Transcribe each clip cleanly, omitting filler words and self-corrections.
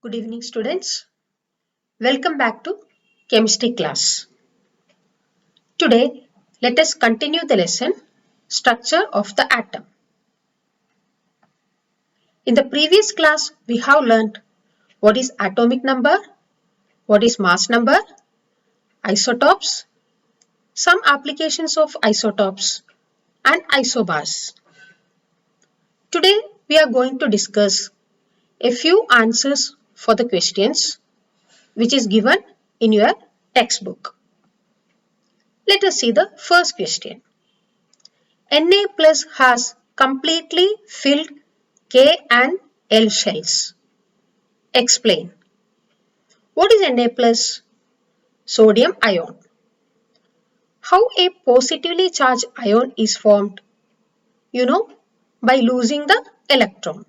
Good evening, students. Welcome back to chemistry class. Today, let us continue the lesson Structure of the Atom. In the previous class, we have learned what is atomic number, what is mass number, isotopes, some applications of isotopes, and isobars. Today, we are going to discuss a few answers for the questions which is given in your textbook. Let us see the first question. Na plus has completely filled K and L shells. Explain. What is Na plus? Sodium ion. How a positively charged ion is formed? By losing the electron.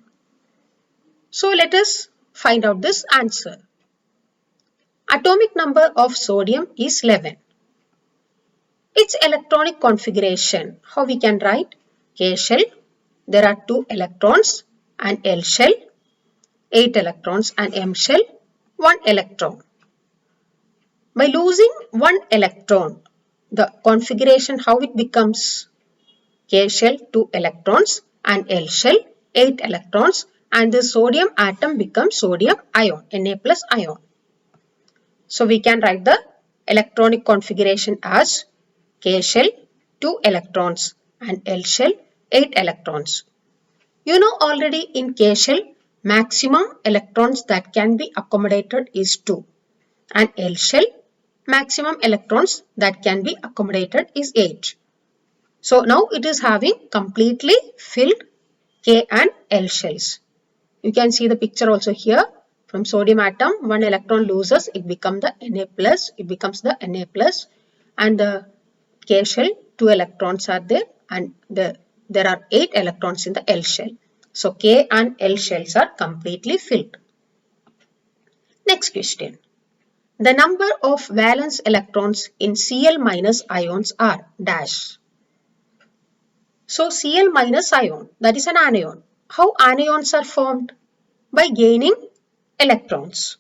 So let us find out this answer. Atomic number of sodium is 11. Its electronic configuration, how we can write? K shell, there are 2 electrons, and L shell, 8 electrons, and M shell, 1 electron. By losing 1 electron, the configuration how it becomes? K shell 2 electrons and L shell 8 electrons, and the sodium atom becomes sodium ion, Na plus ion. So we can write the electronic configuration as K shell 2 electrons and L shell 8 electrons. You know already in K shell maximum electrons that can be accommodated is 2, and L shell maximum electrons that can be accommodated is 8. So now it is having completely filled K and L shells. You can see the picture also here. From sodium atom, 1 electron loses, it becomes the Na plus, and the K shell 2 electrons are there, and there are 8 electrons in the L shell. So K and L shells are completely filled. Next question. The number of valence electrons in Cl minus ions are dash. So Cl minus ion, that is an anion. How anions are formed? By gaining electrons.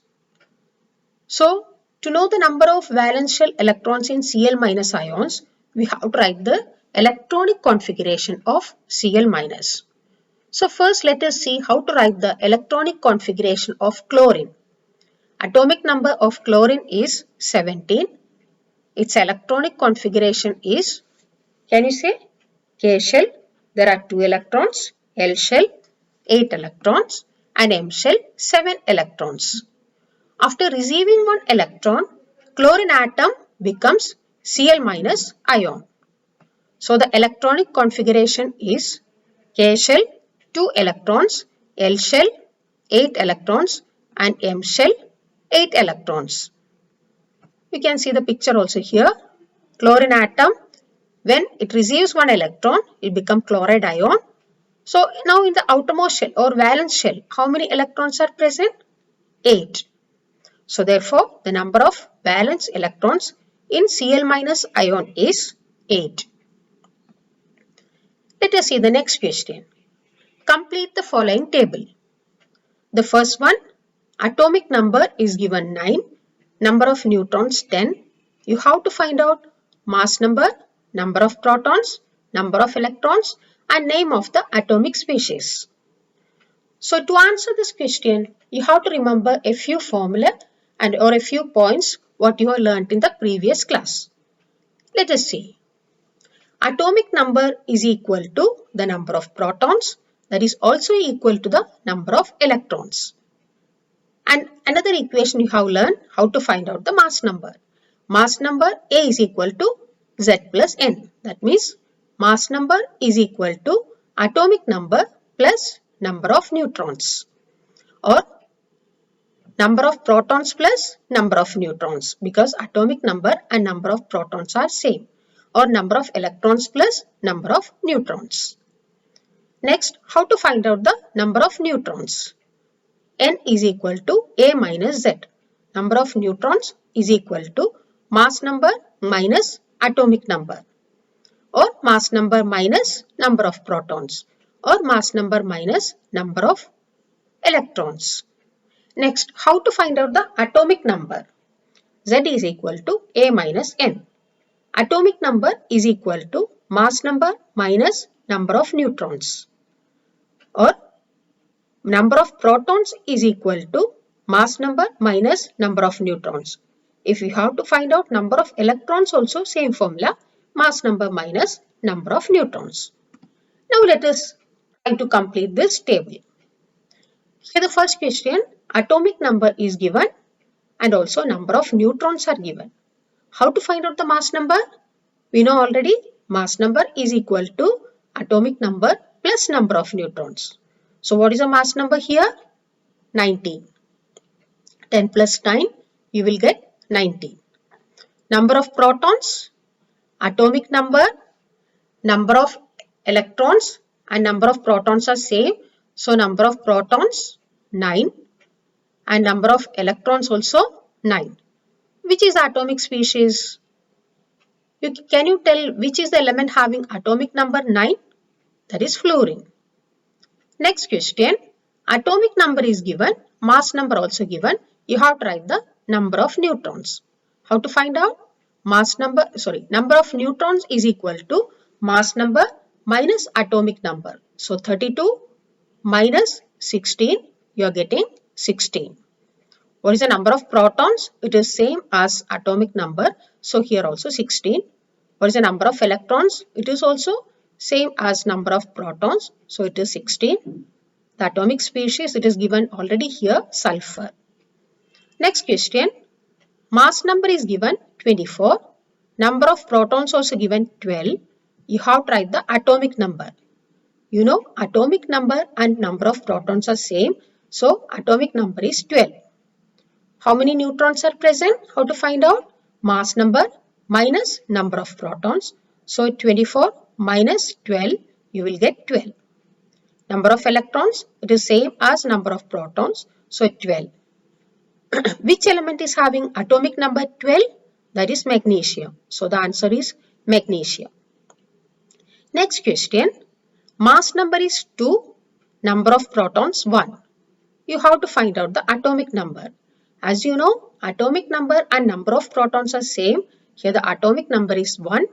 So to know the number of valence shell electrons in Cl minus ions, we have to write the electronic configuration of Cl minus. So first let us see how to write the electronic configuration of chlorine. Atomic number of chlorine is 17. Its electronic configuration is, can you say? K shell, there are 2 electrons, L shell, 8 electrons, and M shell, 7 electrons. After receiving 1 electron, chlorine atom becomes Cl minus ion. So the electronic configuration is K shell, 2 electrons, L shell, 8 electrons, and M shell, 8 electrons. You can see the picture also here. Chlorine atom, when it receives 1 electron, it becomes chloride ion. So now in the outermost shell or valence shell, how many electrons are present? 8. So therefore, the number of valence electrons in Cl minus ion is 8. Let us see the next question. Complete the following table. The first one, atomic number is given 9, number of neutrons 10. You have to find out mass number, number of protons, number of electrons, and name of the atomic species. So to answer this question, you have to remember a few formula or a few points what you have learnt in the previous class. Let us see. Atomic number is equal to the number of protons, that is also equal to the number of electrons. And another equation you have learned how to find out the mass number. Mass number A is equal to Z plus N. That means mass number is equal to atomic number plus number of neutrons, or number of protons plus number of neutrons, because atomic number and number of protons are same, or number of electrons plus number of neutrons. Next, how to find out the number of neutrons? N is equal to A minus Z. Number of neutrons is equal to mass number minus atomic number, or mass number minus number of protons, or mass number minus number of electrons. Next, how to find out the atomic number? Z is equal to A minus N. Atomic number is equal to mass number minus number of neutrons, or number of protons is equal to mass number minus number of neutrons. If you have to find out number of electrons, also same formula, mass number minus number of neutrons. Now let us try to complete this table. Here the first question, atomic number is given and also number of neutrons are given. How to find out the mass number? We know already mass number is equal to atomic number plus number of neutrons. So what is the mass number here? 19. 10 plus 9, you will get 19. Number of protons, atomic number, number of electrons and number of protons are same. So number of protons 9 and number of electrons also 9. Which is atomic species? Can you tell which is the element having atomic number 9? That is fluorine. Next question, atomic number is given, mass number also given. You have to write the number of neutrons. How to find out? Number of neutrons is equal to mass number minus atomic number. So 32 minus 16, you are getting 16. What is the number of protons? It is same as atomic number. So here also 16. What is the number of electrons? It is also same as number of protons. So it is 16. The atomic species, it is given already here, sulfur. Next question. Mass number is given 24. Number of protons also given 12. You have to write the atomic number. You know atomic number and number of protons are same. So atomic number is 12. How many neutrons are present? How to find out? Mass number minus number of protons. So 24 minus 12, you will get 12. Number of electrons, it is same as number of protons. So 12. Which element is having atomic number 12? That is magnesium. So the answer is magnesium. Next question. Mass number is 2. Number of protons 1. You have to find out the atomic number. As you know, atomic number and number of protons are same. Here the atomic number is 1.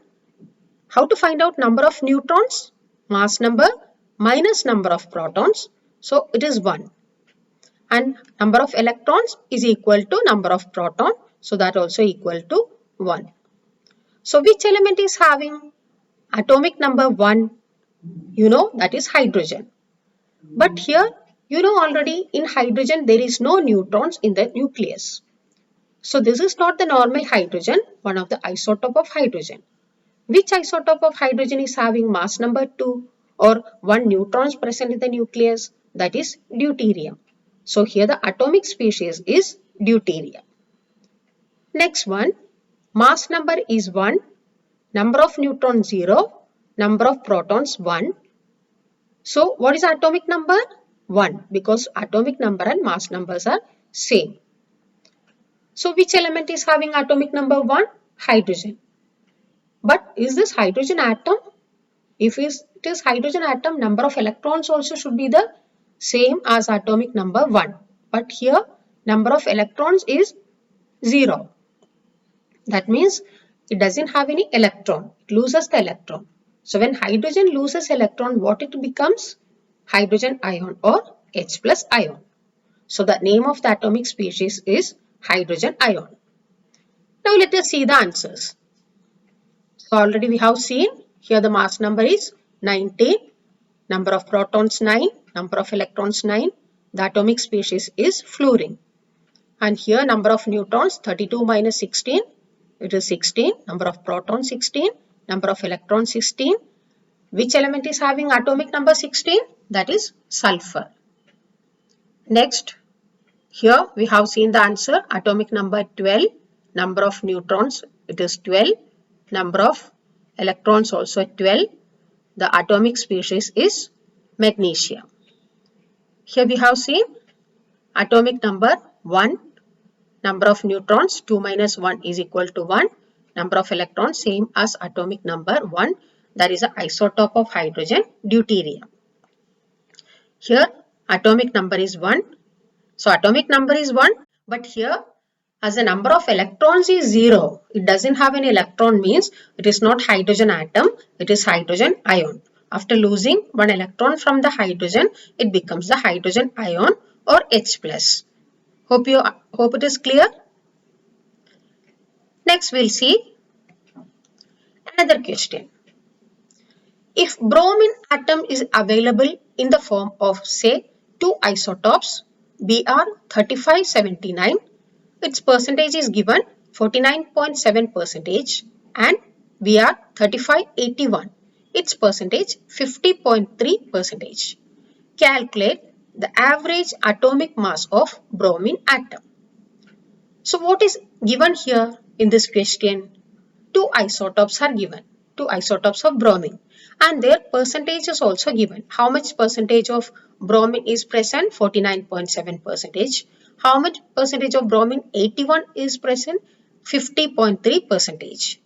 How to find out number of neutrons? Mass number minus number of protons. So it is 1. And number of electrons is equal to number of proton. So that also equal to 1. So which element is having atomic number 1? You know that is hydrogen. But here you know already in hydrogen there is no neutrons in the nucleus. So this is not the normal hydrogen, one of the isotope of hydrogen. Which isotope of hydrogen is having mass number 2 or 1 neutrons present in the nucleus? That is deuterium. So here the atomic species is deuterium. Next one, mass number is 1, number of neutrons 0, number of protons 1. So what is atomic number? 1, because atomic number and mass numbers are same. So which element is having atomic number 1? Hydrogen. But is this hydrogen atom? If it is hydrogen atom, number of electrons also should be the same as atomic number 1. But here number of electrons is 0. That means it doesn't have any electron. It loses the electron. So when hydrogen loses electron, what it becomes? Hydrogen ion or H plus ion. So the name of the atomic species is hydrogen ion. Now let us see the answers. So already we have seen here the mass number is 19, number of protons 9, number of electrons 9. The atomic species is fluorine. And here number of neutrons 32 minus 16, it is 16, number of protons 16, number of electrons 16. Which element is having atomic number 16? That is sulfur. Next, here we have seen the answer, atomic number 12, number of neutrons it is 12, number of electrons also 12. The atomic species is magnesium. Here we have seen atomic number 1, number of neutrons 2 minus 1 is equal to 1, number of electrons same as atomic number 1, that is an isotope of hydrogen, deuterium. Here atomic number is 1, So atomic number is 1, but here as the number of electrons is 0, it doesn't have any electron means it is not hydrogen atom, it is hydrogen ion. After losing one electron from the hydrogen, it becomes the hydrogen ion or H+. Hope it is clear. Next we'll see another question. If bromine atom is available in the form of say two isotopes Br3579, its percentage is given 49.7% and Br3581, its percentage 50.3%. Calculate the average atomic mass of bromine atom. So what is given here in this question? Two isotopes are given, two isotopes of bromine, and their percentage is also given. How much percentage of bromine is present? 49.7%. How much percentage of bromine 81 is present? 50.3%.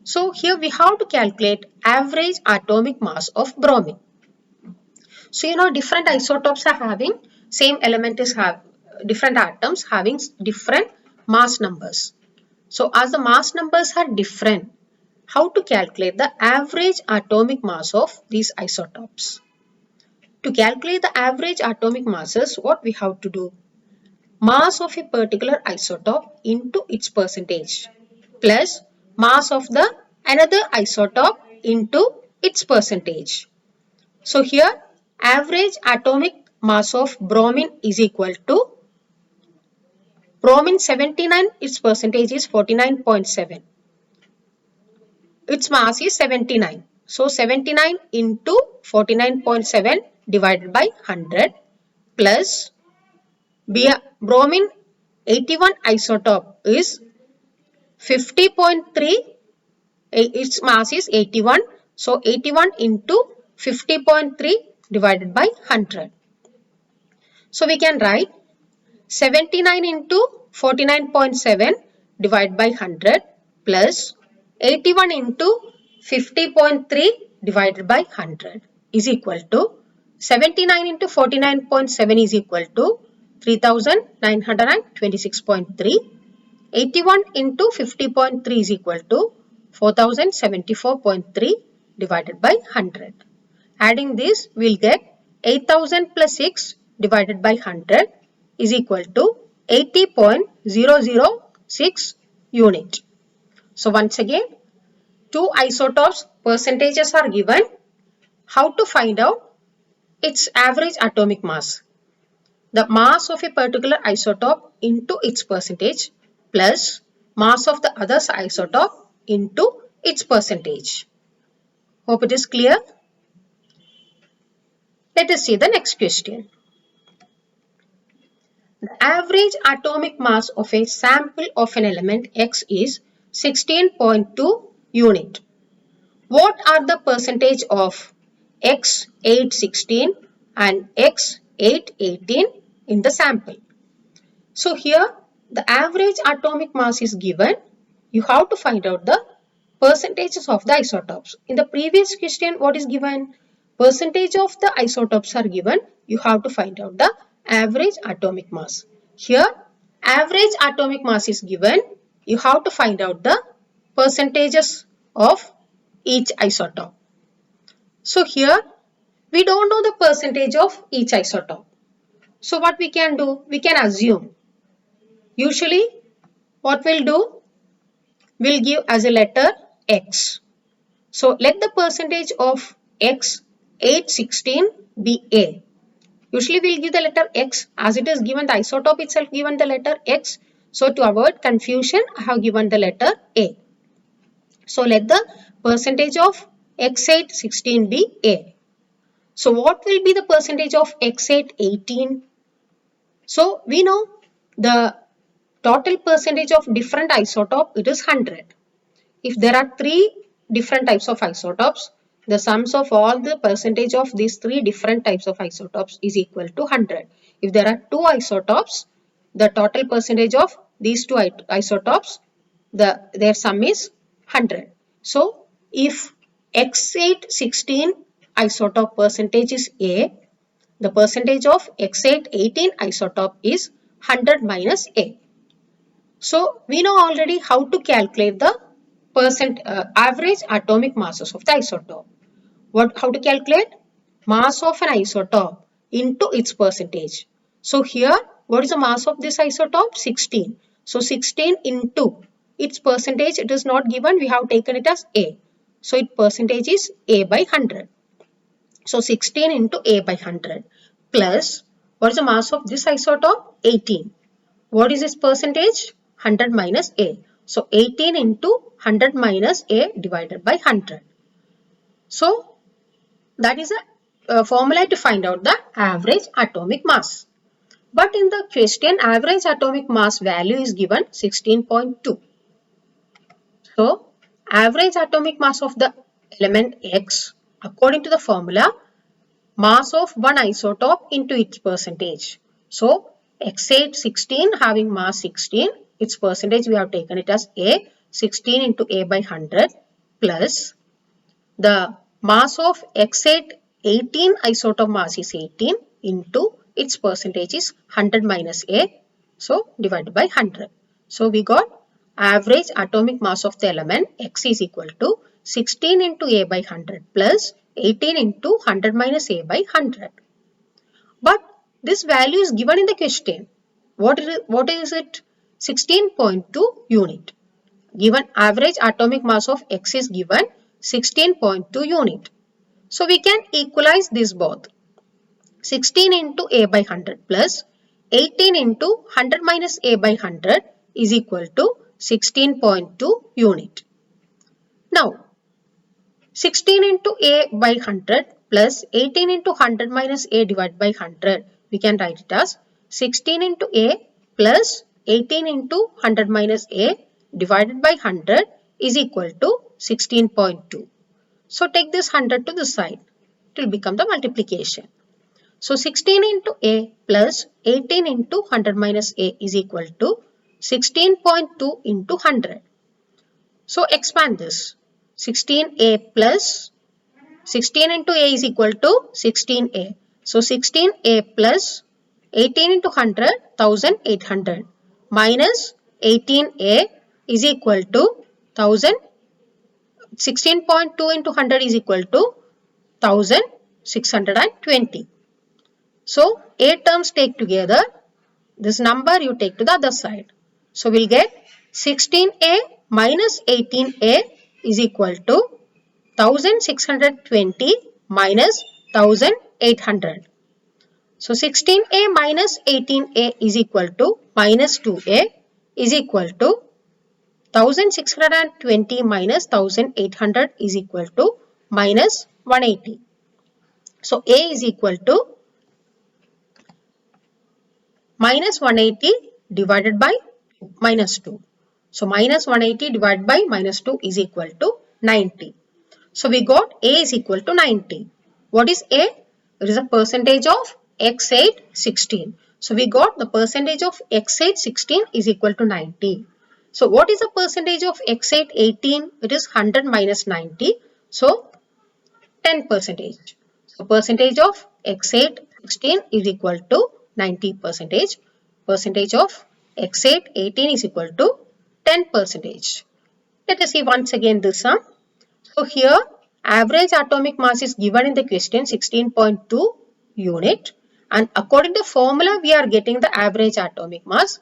So here we have to calculate average atomic mass of bromine. So you know different isotopes are having same element is have different atoms having different mass numbers. So as the mass numbers are different, how to calculate the average atomic mass of these isotopes? To calculate the average atomic masses, what we have to do? Mass of a particular isotope into its percentage plus mass of the another isotope into its percentage. So here average atomic mass of bromine is equal to bromine 79, its percentage is 49.7. Its mass is 79. So 79 into 49.7 divided by 100 plus bromine 81 isotope is 50.3. Its mass is 81. So 81 into 50.3 divided by 100. So we can write 79 into 49.7 divided by 100 plus 81 into 50.3 divided by 100 is equal to 79 into 49.7 is equal to 3926.3. 81 into 50.3 is equal to 4074.3 divided by 100. Adding this, we will get 8000 plus 6 divided by 100 is equal to 80.006 unit. So once again, two isotopes percentages are given. How to find out its average atomic mass? The mass of a particular isotope into its percentage plus mass of the other isotope into its percentage. Hope it is clear. Let us see the next question. The average atomic mass of a sample of an element X is 16.2 unit. What are the percentage of X816 and X818 in the sample? So here the average atomic mass is given. You have to find out the percentages of the isotopes. In the previous question, what is given? Percentage of the isotopes are given. You have to find out the average atomic mass. Here, average atomic mass is given. You have to find out the percentages of each isotope. So here, we don't know the percentage of each isotope. So what we can do? We can assume. Usually, what we'll do? We'll give as a letter X. So let the percentage of X816 be A. Usually we'll give the letter X as it is given the isotope itself given the letter X. So to avoid confusion, I have given the letter A. So let the percentage of X816 be A. So what will be the percentage of X818? So we know the total percentage of different isotope, it is 100. If there are three different types of isotopes, the sums of all the percentage of these three different types of isotopes is equal to 100. If there are two isotopes, the total percentage of these two isotopes, their sum is 100. So if X816 isotope percentage is A, the percentage of X8-18 isotope is 100 minus A. So we know already how to calculate the average atomic masses of the isotope. How to calculate? Mass of an isotope into its percentage. So here, what is the mass of this isotope? 16. So 16 into its percentage, it is not given, we have taken it as A. So its percentage is A by 100. So 16 into A by 100 plus, what is the mass of this isotope? 18. What is its percentage? 100 minus A. So 18 into 100 minus A divided by 100. So that is a formula to find out the average atomic mass. But in the question, average atomic mass value is given 16.2. So average atomic mass of the element X, according to the formula, mass of one isotope into its percentage. So X8 16 having mass 16, its percentage we have taken it as A, 16 into A by 100 plus the mass of X8 18 isotope mass is 18 into its percentage is 100 minus A, so divided by 100. So we got average atomic mass of the element X is equal to 16 into A by 100 plus 18 into 100 minus A by 100. But this value is given in the question. What is it? 16.2 unit. Given average atomic mass of X is given 16.2 unit. So we can equalize this both. 16 into A by 100 plus 18 into 100 minus A by 100 is equal to 16.2 unit. Now 16 into A by 100 plus 18 into 100 minus A divided by 100. We can write it as 16 into A plus 18 into 100 minus A divided by 100 is equal to 16.2. So take this 100 to the side. It will become the multiplication. So 16 into A plus 18 into 100 minus A is equal to 16.2 into 100. So expand this. 16A plus 16 into A is equal to 16A. So 16A plus 18 into 100, 1800 minus 18A is equal to 1000. 16.2 into 100 is equal to 1620. So A terms take together, this number you take to the other side. So we'll get 16A minus 18A is equal to 1620 minus 1800. So 16A minus 18A is equal to minus 2A is equal to 1620 minus 1800 is equal to minus 180. So A is equal to minus 180 divided by minus 2. So minus 180 divided by minus 2 is equal to 90. So we got A is equal to 90. What is A? It is a percentage of X8 16. So we got the percentage of X8 16 is equal to 90. So what is the percentage of X8 18? It is 100 minus 90. So 10 percentage. So percentage of X8 16 is equal to 90 percentage. Percentage of X8 18 is equal to 10 percentage. Let us see once again this sum. So here average atomic mass is given in the question 16.2 unit, and according to formula we are getting the average atomic mass.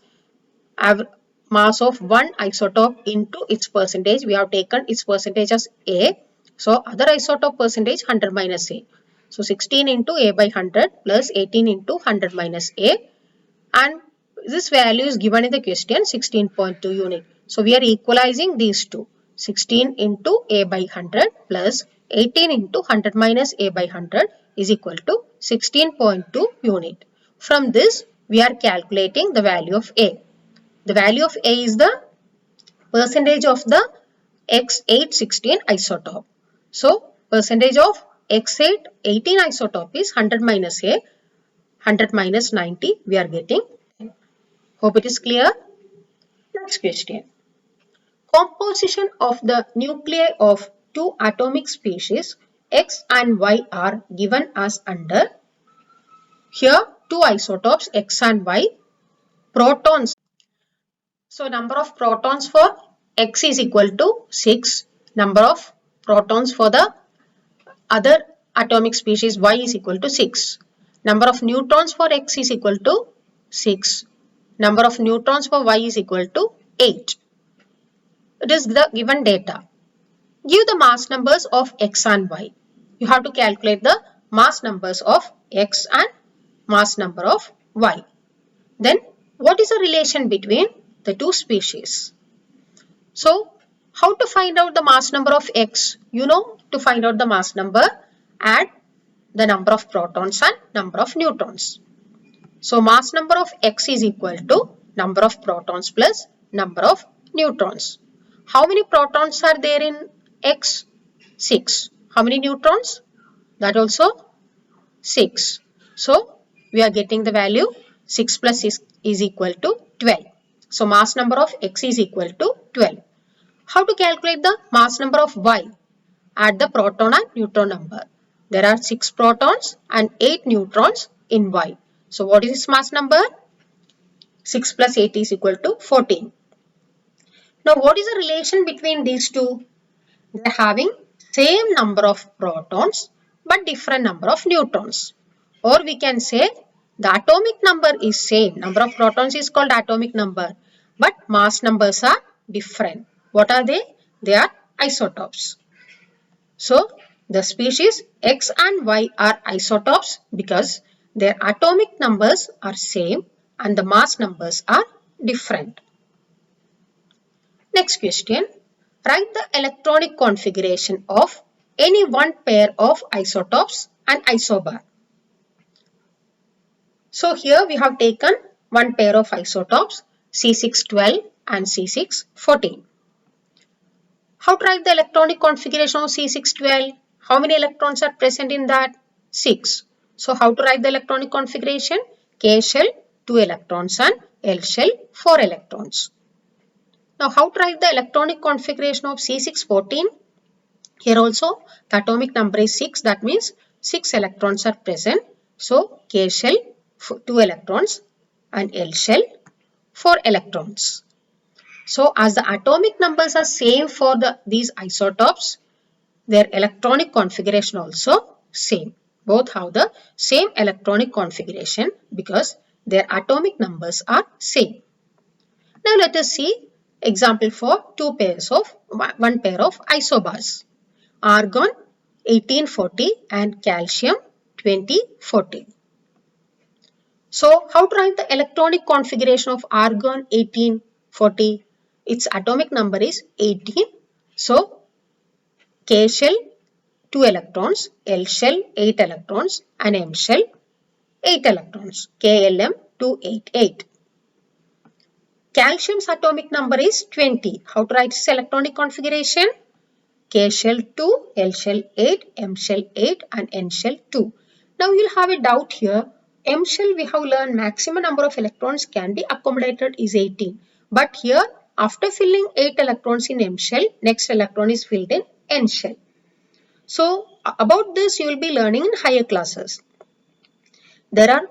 Mass of one isotope into its percentage. We have taken its percentage as A. So other isotope percentage 100 minus A. So 16 into A by 100 plus 18 into 100 minus A, and this value is given in the question 16.2 unit. So we are equalizing these two. 16 into A by 100 plus 18 into 100 minus A by 100 is equal to 16.2 unit. From this we are calculating the value of A. The value of A is the percentage of the X816 isotope. So percentage of X818 isotope is 100 minus A, 100 minus 90 we are getting. Hope it is clear. Next question. Composition of the nuclei of two atomic species X and Y are given as under. Here two isotopes X and Y, protons. So number of protons for X is equal to 6. Number of protons for the other atomic species Y is equal to 6. Number of neutrons for X is equal to 6. Number of neutrons for Y is equal to 8. It is the given data. Give the mass numbers of X and Y. You have to calculate the mass numbers of X and mass number of Y. Then what is the relation between the two species? So how to find out the mass number of X? You know, to find out the mass number, add the number of protons and number of neutrons. So mass number of X is equal to number of protons plus number of neutrons. How many protons are there in X? 6. How many neutrons? That also 6. So we are getting the value 6 plus 6 is equal to 12. So mass number of X is equal to 12. How to calculate the mass number of Y? Add the proton and neutron number. There are 6 protons and 8 neutrons in Y. So what is its mass number? 6 plus 8 is equal to 14. Now what is the relation between these two? They are having same number of protons but different number of neutrons. Or we can say the atomic number is same. Number of protons is called atomic number, but mass numbers are different. What are they? They are isotopes. So the species X and Y are isotopes because their atomic numbers are same and the mass numbers are different. Next question. Write the electronic configuration of any one pair of isotopes and isobar. So here we have taken one pair of isotopes C612 and C614. How to write the electronic configuration of C612? How many electrons are present in that? 6. So how to write the electronic configuration? K shell 2 electrons and L shell 4 electrons. Now how to write the electronic configuration of C614? Here also the atomic number is 6, that means 6 electrons are present. So K shell 2 electrons and L shell 4 electrons. So as the atomic numbers are same for these isotopes, their electronic configuration also same. Both have the same electronic configuration because their atomic numbers are same. Now let us see example for one pair of isobars. Argon 1840 and calcium 2040. So how to write the electronic configuration of argon 1840? Its atomic number is 18. So K shell 2 electrons, L shell 8 electrons and M shell 8 electrons. KLM 288. Calcium's atomic number is 20. How to write its electronic configuration? K shell 2, L shell 8, M shell 8 and N shell 2. Now you will have a doubt here. M shell we have learned maximum number of electrons can be accommodated is 18. But here after filling 8 electrons in M shell, next electron is filled in N shell. So about this you will be learning in higher classes. There are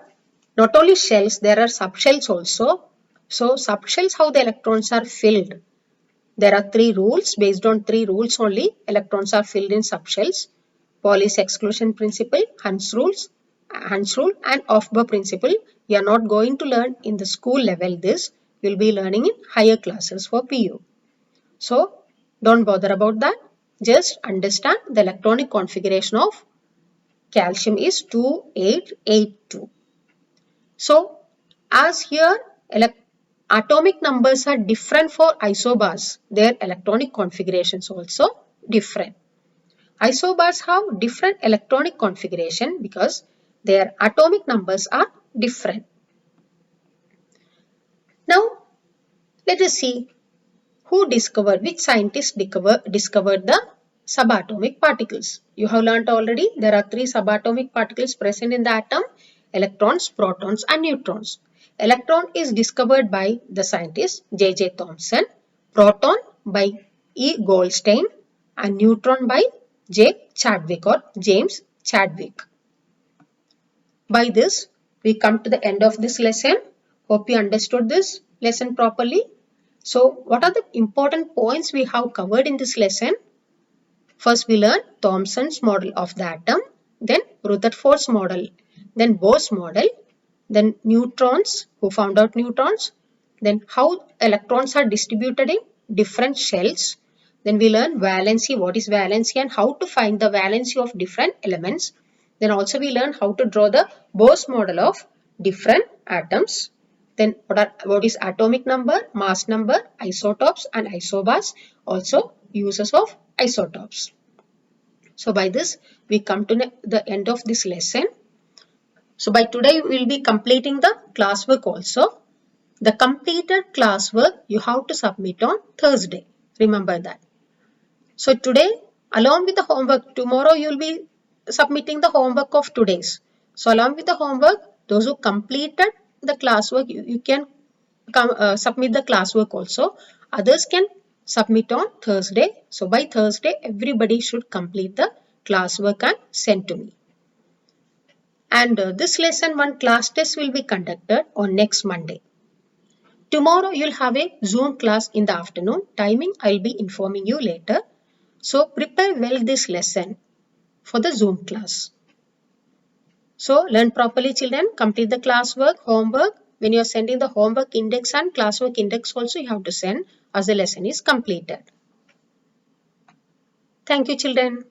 not only shells, there are subshells also. So subshells, how the electrons are filled. There are 3 rules. Based on 3 rules only electrons are filled in subshells. Pauli's exclusion principle, Hund's rule and Aufbau principle. You are not going to learn in the school level this. You will be learning in higher classes for PU. So don't bother about that. Just understand the electronic configuration of calcium is 2882. So as here atomic numbers are different for isobars, their electronic configurations also different. Isobars have different electronic configuration because their atomic numbers are different. Now let us see which scientist discovered the subatomic particles. You have learnt already there are 3 subatomic particles present in the atom: electrons, protons and neutrons. Electron is discovered by the scientist J.J. Thomson, proton by E. Goldstein and neutron by J. Chadwick or James Chadwick. By this we come to the end of this lesson. Hope you understood this lesson properly. So what are the important points we have covered in this lesson? First we learn Thomson's model of the atom, then Rutherford's model, then Bohr's model, then neutrons, who found out neutrons, then how electrons are distributed in different shells. Then we learn valency, what is valency and how to find the valency of different elements. Then also we learn how to draw the Bohr's model of different atoms. Then what is atomic number, mass number, isotopes and isobars, also uses of isotopes. So by this we come to the end of this lesson. So by today we will be completing the classwork also. The completed classwork you have to submit on Thursday. Remember that. So today along with the homework, tomorrow you will be submitting the homework of today's. So along with the homework, those who completed the classwork, you can submit the classwork also. Others can submit on Thursday. So by Thursday, everybody should complete the classwork and send to me. And this lesson 1 class test will be conducted on next Monday. Tomorrow you'll have a Zoom class in the afternoon. Timing I'll be informing you later. So prepare well this lesson for the Zoom class. So learn properly children, complete the classwork, homework. When you are sending the homework index and classwork index also you have to send as the lesson is completed. Thank you children.